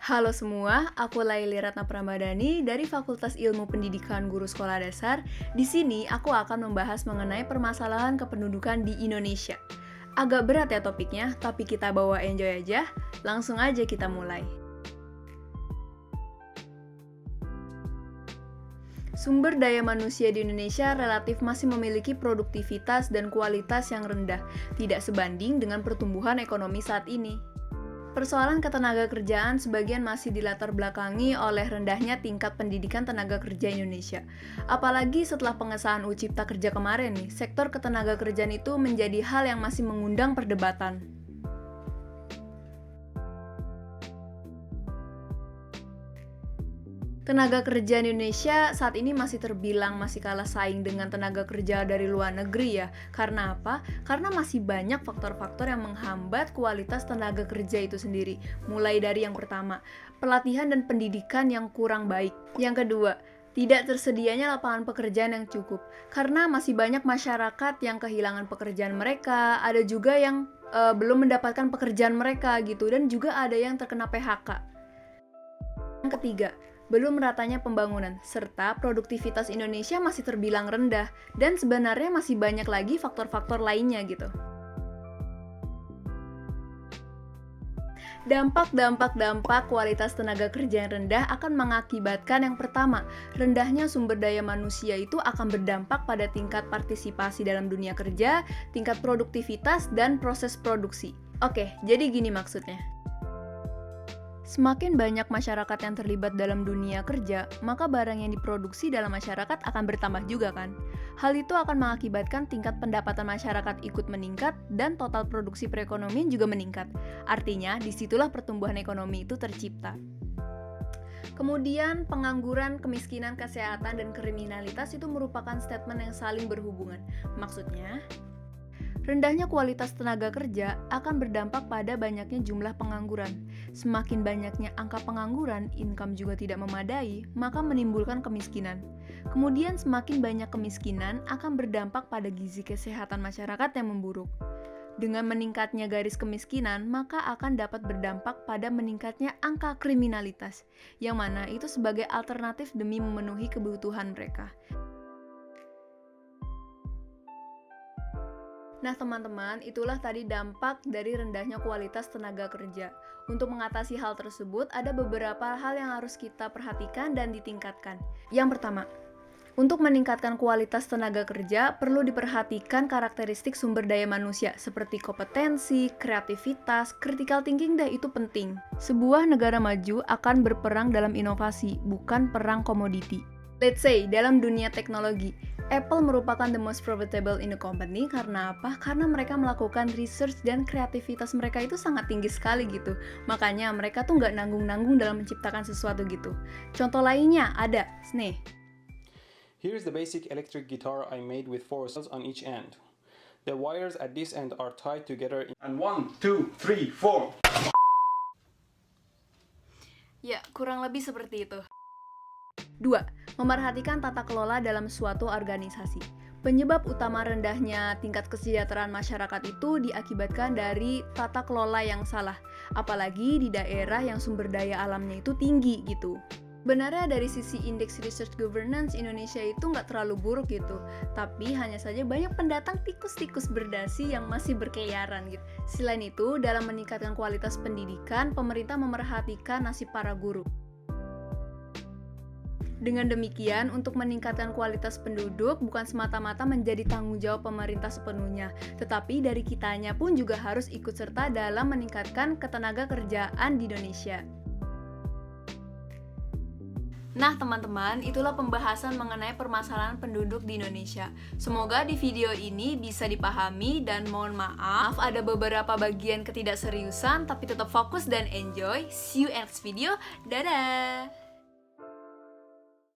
Halo semua, aku Laili Ratna Pramadani dari Fakultas Ilmu Pendidikan Guru Sekolah Dasar. Di sini aku akan membahas mengenai permasalahan kependudukan di Indonesia. Agak berat ya topiknya, tapi kita bawa enjoy aja. Langsung aja kita mulai. Sumber daya manusia di Indonesia relatif masih memiliki produktivitas dan kualitas yang rendah, tidak sebanding dengan pertumbuhan ekonomi saat ini. Persoalan ketenagakerjaan sebagian masih dilatar belakangi oleh rendahnya tingkat pendidikan tenaga kerja Indonesia. Apalagi setelah pengesahan UU Cipta Kerja kemarin nih, sektor ketenagakerjaan itu menjadi hal yang masih mengundang perdebatan. Tenaga kerja Indonesia saat ini masih terbilang masih kalah saing dengan tenaga kerja dari luar negeri ya. Karena apa? Karena masih banyak faktor-faktor yang menghambat kualitas tenaga kerja itu sendiri. Mulai dari yang pertama, pelatihan dan pendidikan yang kurang baik. Yang kedua, tidak tersedianya lapangan pekerjaan yang cukup. Karena masih banyak masyarakat yang kehilangan pekerjaan mereka, ada juga yang belum mendapatkan pekerjaan mereka gitu, dan juga ada yang terkena PHK. Yang ketiga, belum meratanya pembangunan, serta produktivitas Indonesia masih terbilang rendah, dan sebenarnya masih banyak lagi faktor-faktor lainnya gitu. Dampak kualitas tenaga kerja yang rendah akan mengakibatkan yang pertama, rendahnya sumber daya manusia itu akan berdampak pada tingkat partisipasi dalam dunia kerja, tingkat produktivitas, dan proses produksi. Oke, jadi gini maksudnya. Semakin banyak masyarakat yang terlibat dalam dunia kerja, maka barang yang diproduksi dalam masyarakat akan bertambah juga kan? Hal itu akan mengakibatkan tingkat pendapatan masyarakat ikut meningkat dan total produksi perekonomian juga meningkat. Artinya, disitulah pertumbuhan ekonomi itu tercipta. Kemudian, pengangguran, kemiskinan, kesehatan, dan kriminalitas itu merupakan statement yang saling berhubungan. Maksudnya, rendahnya kualitas tenaga kerja akan berdampak pada banyaknya jumlah pengangguran. Semakin banyaknya angka pengangguran, income juga tidak memadai, maka menimbulkan kemiskinan. Kemudian semakin banyak kemiskinan akan berdampak pada gizi kesehatan masyarakat yang memburuk. Dengan meningkatnya garis kemiskinan, maka akan dapat berdampak pada meningkatnya angka kriminalitas, yang mana itu sebagai alternatif demi memenuhi kebutuhan mereka. Nah teman-teman, itulah tadi dampak dari rendahnya kualitas tenaga kerja. Untuk mengatasi hal tersebut, ada beberapa hal yang harus kita perhatikan dan ditingkatkan. Yang pertama, untuk meningkatkan kualitas tenaga kerja, perlu diperhatikan karakteristik sumber daya manusia, seperti kompetensi, kreativitas, critical thinking itu penting. Sebuah negara maju akan berperang dalam inovasi, bukan perang komoditi. Let's say, dalam dunia teknologi, Apple merupakan the most profitable in the company karena apa? Karena mereka melakukan research dan kreativitas mereka itu sangat tinggi sekali gitu. Makanya mereka tuh nggak nanggung-nanggung dalam menciptakan sesuatu gitu. Contoh lainnya ada, nih. Here's the basic electric guitar I made with 4 cells on each end. The wires at this end are tied together and 1, 2, 3, 4. Ya, kurang lebih seperti itu. 2. Memerhatikan tata kelola dalam suatu organisasi. Penyebab utama rendahnya tingkat kesejahteraan masyarakat itu diakibatkan dari tata kelola yang salah, apalagi di daerah yang sumber daya alamnya itu tinggi gitu. Sebenarnya dari sisi indeks research governance Indonesia itu nggak terlalu buruk gitu, tapi hanya saja banyak pendatang tikus-tikus berdasi yang masih berkeliaran gitu. Selain itu, dalam meningkatkan kualitas pendidikan, pemerintah memerhatikan nasib para guru. Dengan demikian, untuk meningkatkan kualitas penduduk bukan semata-mata menjadi tanggung jawab pemerintah sepenuhnya, tetapi dari kitanya pun juga harus ikut serta dalam meningkatkan ketenaga kerjaan di Indonesia. Nah teman-teman, itulah pembahasan mengenai permasalahan penduduk di Indonesia. Semoga di video ini bisa dipahami dan mohon maaf ada beberapa bagian ketidakseriusan, tapi tetap fokus dan enjoy. See you next video, dadah!